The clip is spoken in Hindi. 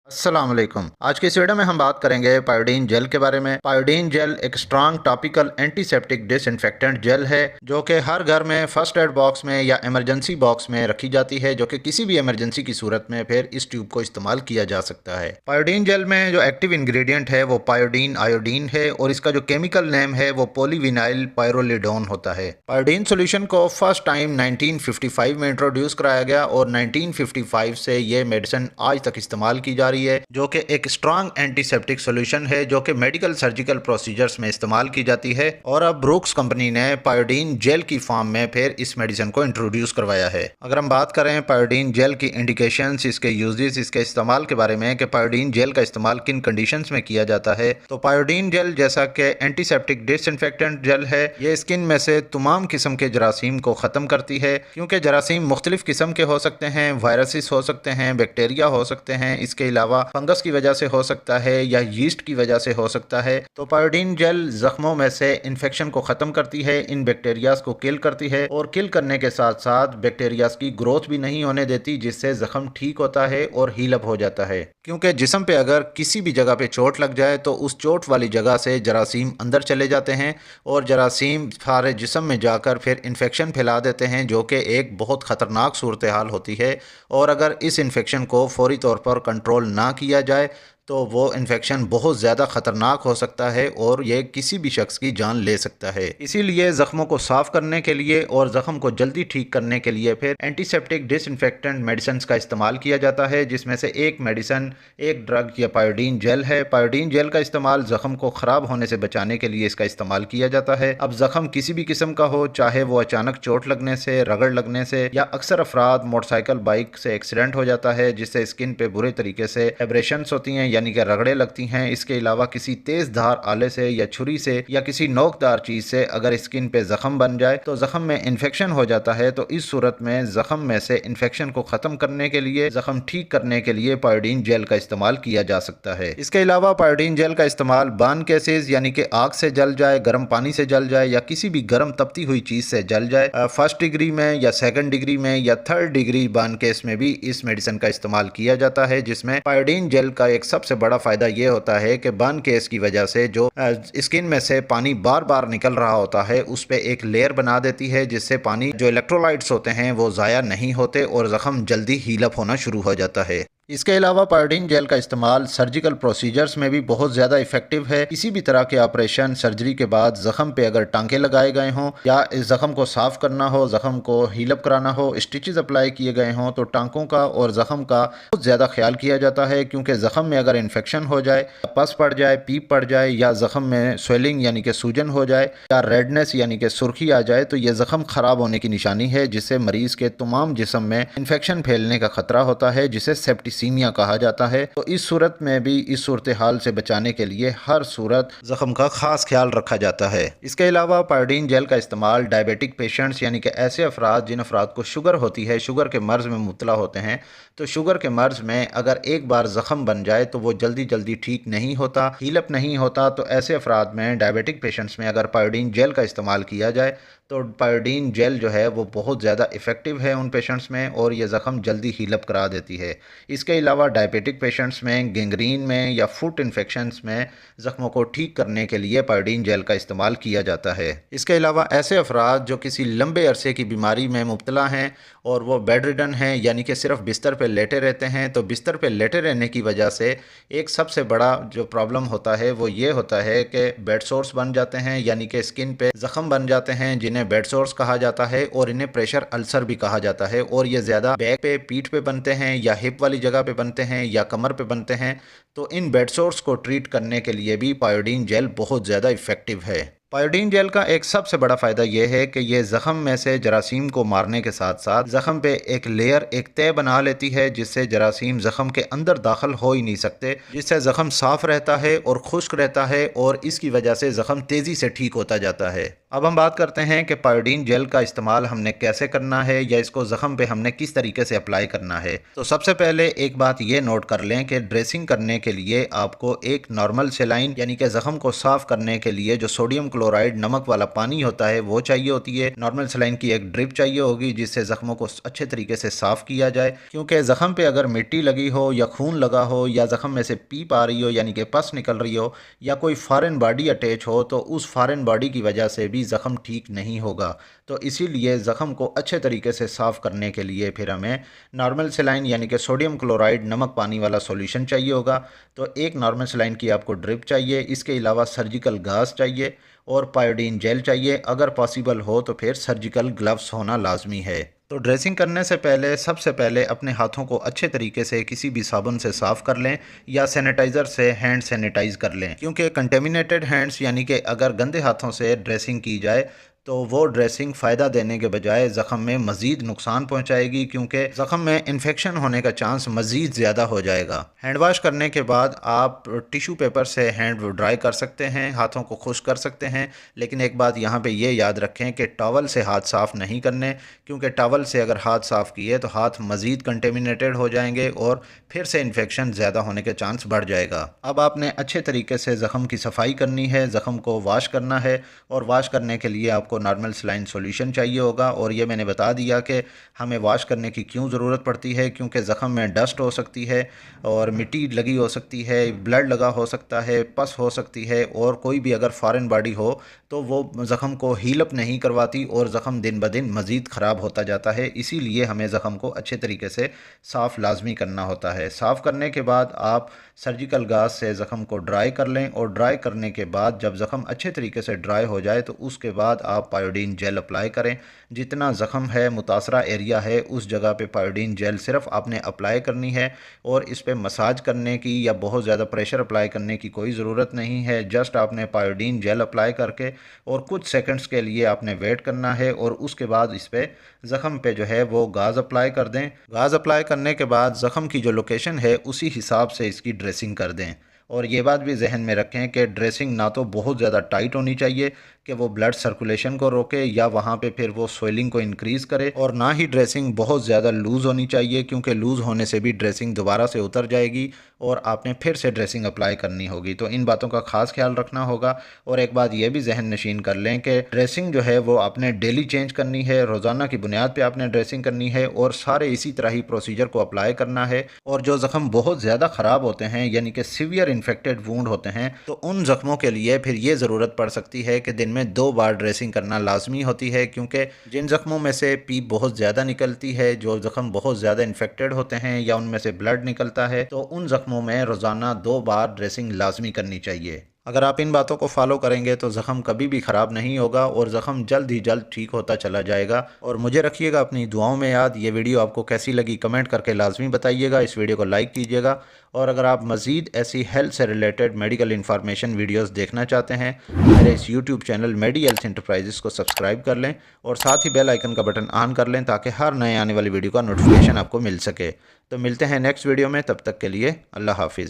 अस्सलाम वालेकुम। आज की इस वीडियो में हम बात करेंगे पायोडीन जेल के बारे में। पायोडीन जेल एक strong topical antiseptic disinfectant gel है जो कि हर घर में फर्स्ट एड बॉक्स में या इमरजेंसी बॉक्स में रखी जाती है, जो कि किसी भी इमरजेंसी की सूरत में फिर इस ट्यूब को इस्तेमाल किया जा सकता है। पायोडीन जेल में जो एक्टिव इंग्रेडिएंट है वो पायोडीन आयोडीन है और इसका जो केमिकल नेम है वो पॉलीविनाइल पायरोलिडोन होता है। पायोडीन सोल्यूशन को फर्स्ट टाइम 1955 में इंट्रोड्यूस कराया गया और 1955 से ये मेडिसिन आज तक इस्तेमाल की जा रही है, जो कि एक स्ट्रॉन्ग एंटीसेप्टिक सॉल्यूशन है जो कि मेडिकल सर्जिकल प्रोसीजर्स में इस्तेमाल की जाती है। और अब ब्रूक्स कंपनी ने पायोडीन जेल की फॉर्म में फिर इस मेडिसिन को इंट्रोड्यूस करवाया है। अगर हम बात करें पायोडीन जेल की इंडिकेशंस, इसके यूजेस, इसके इस्तेमाल के बारे में कि पायोडीन जेल का इस्तेमाल किन कंडीशंस में किया जाता है, तो पायोडीन जेल जैसा कि एंटीसेप्टिक डिसइंफेक्टेंट जेल है, ये स्किन में से तमाम किस्म के जरासीम को ख़त्म करती है, क्योंकि जरासीम मुख्तलिफ किस्म के हो सकते हैं, वायरसेस हो सकते हैं, बैक्टीरिया हो सकते हैं, इसके अलावा फंगस की वजह से हो सकता है या यीस्ट की वजह से हो सकता है। तो पायोडीन जेल जख्मों में से इन्फेक्शन को ख़त्म करती है, इन बैक्टीरियाज को किल करती है और किल करने के साथ साथ बैक्टीरियाज की ग्रोथ भी नहीं होने देती, जिससे जख्म ठीक होता है और हील अप हो जाता है। क्योंकि जिस्म पे अगर किसी भी जगह पे चोट लग जाए तो उस चोट वाली जगह से जरासीम अंदर चले जाते हैं और जरासीम सारे जिस्म में जाकर फिर इन्फेक्शन फैला देते हैं, जो कि एक बहुत ख़तरनाक सूरत हाल होती है। और अगर इस इन्फेक्शन को फौरी तौर पर कंट्रोल ना किया जाए तो वो इन्फेक्शन बहुत ज़्यादा ख़तरनाक हो सकता है और ये किसी भी शख्स की जान ले सकता है। इसीलिए ज़ख्मों को साफ़ करने के लिए और ज़ख्म को जल्दी ठीक करने के लिए फिर एंटीसेप्टिक डिसइंफेक्टेंट मेडिसिन का इस्तेमाल किया जाता है, जिसमें से एक मेडिसिन, एक ड्रग या पायोडीन जेल है। पायोडीन जेल का इस्तेमाल ज़ख्म को ख़राब होने से बचाने के लिए इसका इस्तेमाल किया जाता है। अब ज़ख्म किसी भी किस्म का हो, चाहे वो अचानक चोट लगने से, रगड़ लगने से, या अक्सर अफराद मोटरसाइकिल बाइक से एक्सीडेंट हो जाता है जिससे स्किन पे बुरे तरीके से एब्रेशंस होती हैं, यानी कि रगड़े लगती हैं। इसके अलावा किसी तेज धार आले से या छुरी से या किसी नोकदार चीज से अगर स्किन पे जख्म बन जाए तो जख्म में इन्फेक्शन हो जाता है। तो इस सूरत में जख्म में से इन्फेक्शन को खत्म करने के लिए, जख्म ठीक करने के लिए पायोडीन जेल का इस्तेमाल किया जा सकता है। इसके अलावा पायोडीन जेल का इस्तेमाल बर्न केसेस, यानी कि आग से जल जाए, गर्म पानी से जल जाए या किसी भी गर्म तपती हुई चीज से जल जाए, फर्स्ट डिग्री में या सेकंड डिग्री में या थर्ड डिग्री बर्न केस में भी इस मेडिसिन का इस्तेमाल किया जाता है, जिसमें पायोडीन जेल का एक सबसे बड़ा फायदा ये होता है कि बर्न केस की वजह से जो स्किन में से पानी बार बार निकल रहा होता है उस पे एक लेयर बना देती है, जिससे पानी जो इलेक्ट्रोलाइट्स होते हैं वो ज़ाया नहीं होते और ज़ख्म जल्दी हील अप होना शुरू हो जाता है। इसके अलावा पायोडीन जेल का इस्तेमाल सर्जिकल प्रोसीजर्स में भी बहुत ज़्यादा इफेक्टिव है। किसी भी तरह के ऑपरेशन, सर्जरी के बाद जख्म पे अगर टांके लगाए गए हों या इस जख्म को साफ करना हो, जख्म को हील अप कराना हो, स्टिचेस अप्लाई किए गए हों, तो टांकों का और जख्म का बहुत ज़्यादा ख्याल किया जाता है, क्योंकि जख्म में अगर इन्फेक्शन हो जाए, पस पड़ जाए, पीप पड़ जाए या जख्म में स्वेलिंग यानी कि सूजन हो जाए या रेडनेस यानी कि सुर्खी आ जाए तो यह जख्म ख़राब होने की निशानी है, जिससे मरीज के तमाम जिस्म में इन्फेक्शन फैलने का खतरा होता है, जिसे सेप्टिसीमिया कहा जाता है। तो इस सूरत में भी इस सूरत हाल से बचाने के लिए हर सूरत जख्म का खास ख्याल रखा जाता है। इसके अलावा पायोडीन जेल का इस्तेमाल डायबिटिक पेशेंट्स, यानी कि ऐसे अफराद जिन अफराद को शुगर होती है, शुगर के मर्ज में मुब्तला होते हैं, तो शुगर के मर्ज में अगर एक बार जख्म बन जाए तो वो जल्दी जल्दी ठीक नहीं होता, हील अप नहीं होता। तो ऐसे अफराद में, डायबिटिक पेशेंट्स में अगर पायोडीन जेल का इस्तेमाल किया जाए तो पायोडीन जेल जो है वो बहुत ज़्यादा इफ़ेक्टिव है उन पेशेंट्स में और ये ज़ख्म जल्दी हील अप करा देती है। इसके अलावा डायबिटिक पेशेंट्स में, गैंग्रीन में या फुट इन्फेक्शंस में ज़ख्मों को ठीक करने के लिए पायोडीन जेल का इस्तेमाल किया जाता है। इसके अलावा ऐसे अफराद जो किसी लंबे अरसे की बीमारी में मुब्तला हैं और वो बेड रिडन हैं, यानी कि सिर्फ बिस्तर पर लेटे रहते हैं, तो बिस्तर पर लेटे रहने की वजह से एक सबसे बड़ा जो प्रॉब्लम होता है वो ये होता है कि बेड सोर्स बन जाते हैं, यानी कि स्किन पे ज़ख्म बन जाते हैं जिन्हें बेड सोर्स कहा जाता है और इन्हें प्रेशर अल्सर भी कहा जाता है। और ये ज़्यादा बैक पे, पीठ पे बनते हैं या हिप वाली जगह पे बनते हैं या कमर पे बनते हैं। तो इन बेड सोर्स को ट्रीट करने के लिए भी पायोडीन जेल बहुत ज़्यादा इफेक्टिव है। पायोडीन जेल का एक सबसे बड़ा फ़ायदा यह है कि यह ज़ख्म में से जरासीम को मारने के साथ साथ ज़ख्म पे एक लेयर, एक तह बना लेती है, जिससे जरासीम ज़ख्म के अंदर दाखिल हो ही नहीं सकते, जिससे ज़ख्म साफ़ रहता है और खुश्क रहता है और इसकी वजह से ज़ख्म तेज़ी से ठीक होता जाता है। अब हम बात करते हैं कि पायोडीन जेल का इस्तेमाल हमने कैसे करना है या इसको ज़ख्म पे हमने किस तरीके से अप्लाई करना है। तो सबसे पहले एक बात ये नोट कर लें कि ड्रेसिंग करने के लिए आपको एक नॉर्मल सेलाइन, यानी कि ज़ख्म को साफ़ करने के लिए जो सोडियम क्लोराइड नमक वाला पानी होता है वो चाहिए होती है। नॉर्मल सलाइन की एक ड्रिप चाहिए होगी जिससे जख्मों को अच्छे तरीके से साफ किया जाए, क्योंकि जख्म पे अगर मिट्टी लगी हो या खून लगा हो या जख्म में से पीप आ रही हो यानी कि पस निकल रही हो या कोई फॉरेन बॉडी अटैच हो तो उस फॉरेन बॉडी की वजह से भी ज़ख्म ठीक नहीं होगा। तो इसीलिए ज़ख्म को अच्छे तरीके से साफ़ करने के लिए फिर हमें नॉर्मल सलाइन यानी कि सोडियम क्लोराइड नमक पानी वाला सॉल्यूशन चाहिए होगा। तो एक नॉर्मल सलाइन की आपको ड्रिप चाहिए, इसके अलावा सर्जिकल गाज चाहिए और पायोडीन जेल चाहिए। अगर पॉसिबल हो तो फिर सर्जिकल ग्लव्स होना लाजमी है। तो ड्रेसिंग करने से पहले सबसे पहले अपने हाथों को अच्छे तरीके से किसी भी साबुन से साफ़ कर लें या सैनिटाइज़र से हैंड सैनिटाइज़ कर लें, क्योंकि कंटेमिनेटेड हैंड्स यानी कि अगर गंदे हाथों से ड्रेसिंग की जाए तो वो ड्रेसिंग फ़ायदा देने के बजाय ज़ख़म में मज़ीद नुकसान पहुंचाएगी, क्योंकि ज़ख़म में इन्फेक्शन होने का चांस मज़ीद ज़्यादा हो जाएगा। हैंड वाश करने के बाद आप टिश्यू पेपर से हैंड ड्राई कर सकते हैं, हाथों को खुश कर सकते हैं, लेकिन एक बात यहाँ पे ये याद रखें कि टॉवल से हाथ साफ़ नहीं करने, क्योंकि टॉवल से अगर हाथ साफ़ किए तो हाथ मज़ीद कंटेमिनेटेड हो जाएंगे और फिर से इन्फेक्शन ज़्यादा होने के चांस बढ़ जाएगा। अब आपने अच्छे तरीके से ज़ख़म की सफाई करनी है, ज़ख़म को वाश करना है और वाश करने के लिए आपको नॉर्मल सलाइन सॉल्यूशन चाहिए होगा। और ये मैंने बता दिया कि हमें वाश करने की क्यों ज़रूरत पड़ती है, क्योंकि ज़ख़म में डस्ट हो सकती है और मिट्टी लगी हो सकती है, ब्लड लगा हो सकता है, पस हो सकती है और कोई भी अगर फॉरेन बॉडी हो तो वो ज़ख़म को हील अप नहीं करवाती और ज़ख़म दिन ब दिन मज़ीद ख़राब होता जाता है। इसीलिए हमें ज़ख़म को अच्छे तरीके से साफ़ लाजमी करना होता है। साफ़ करने के बाद आप सर्जिकल गाज से ज़ख़म को ड्राई कर लें और ड्राई करने के बाद जब ज़ख़म अच्छे तरीके से ड्राई हो जाए तो उसके बाद आप पायोडीन जेल अप्लाई करें। जितना ज़ख़म है, मुतासरा एरिया है, उस जगह पे पायोडीन जेल सिर्फ आपने अप्लाई करनी है और इस पर मसाज करने की या बहुत ज़्यादा प्रेशर अप्लाई करने की कोई ज़रूरत नहीं है। जस्ट आपने पायोडीन जेल अप्लाई करके और कुछ सेकंड्स के लिए आपने वेट करना है और उसके बाद इस पर ज़ख़म पे जो है वो गाज अप्लाई कर दें। गाज अप्लाई करने के बाद ज़ख़म की जो लोकेशन है उसी हिसाब से इसकी ड्रेसिंग कर दें। और ये बात भी जहन में रखें कि ड्रेसिंग ना तो बहुत ज़्यादा टाइट होनी चाहिए कि वो ब्लड सर्कुलेशन को रोके या वहाँ पे फिर वो स्वेलिंग को इंक्रीज़ करे, और ना ही ड्रेसिंग बहुत ज़्यादा लूज़ होनी चाहिए, क्योंकि लूज़ होने से भी ड्रेसिंग दोबारा से उतर जाएगी और आपने फिर से ड्रेसिंग अप्लाई करनी होगी। तो इन बातों का खास ख्याल रखना होगा। और एक बात ये भी जहन नशीन कर लें कि ड्रेसिंग जो है वो आपने डेली चेंज करनी है, रोज़ाना की बुनियाद पर आपने ड्रेसिंग करनी है और सारे इसी तरह ही प्रोसीजर को अप्लाई करना है। और जो ज़ख़म बहुत ज़्यादा ख़राब होते हैं यानी कि सीवियर इन्फेक्टेड वूंड होते हैं तो उन ज़ख्मों के लिए फिर ये ज़रूरत पड़ सकती है कि दिन में 2 बार ड्रेसिंग करना लाजमी होती है, क्योंकि जिन ज़ख्मों में से पीप बहुत ज़्यादा निकलती है, जो ज़ख्म बहुत ज़्यादा इन्फेक्टेड होते हैं या उनमें से ब्लड निकलता है, तो उन ज़ख्मों में रोज़ाना 2 बार ड्रेसिंग लाजमी करनी चाहिए। अगर आप इन बातों को फॉलो करेंगे तो ज़ख़म कभी भी ख़राब नहीं होगा और ज़ख़म जल्द ही जल्द ठीक होता चला जाएगा। और मुझे रखिएगा अपनी दुआओं में याद। ये वीडियो आपको कैसी लगी कमेंट करके लाजमी बताइएगा। इस वीडियो को लाइक कीजिएगा और अगर आप मज़ीद ऐसी हेल्थ से रिलेटेड मेडिकल इन्फॉर्मेशन वीडियोस देखना चाहते हैं मेरे इस यूट्यूब चैनल मेडी हेल्थ एंटरप्राइजेस को सब्सक्राइब कर लें और साथ ही बेल आइकन का बटन ऑन कर लें ताकि हर नए आने वाली वीडियो का नोटिफिकेशन आपको मिल सके। तो मिलते हैं नेक्स्ट वीडियो में, तब तक के लिए अल्लाह हाफिज़।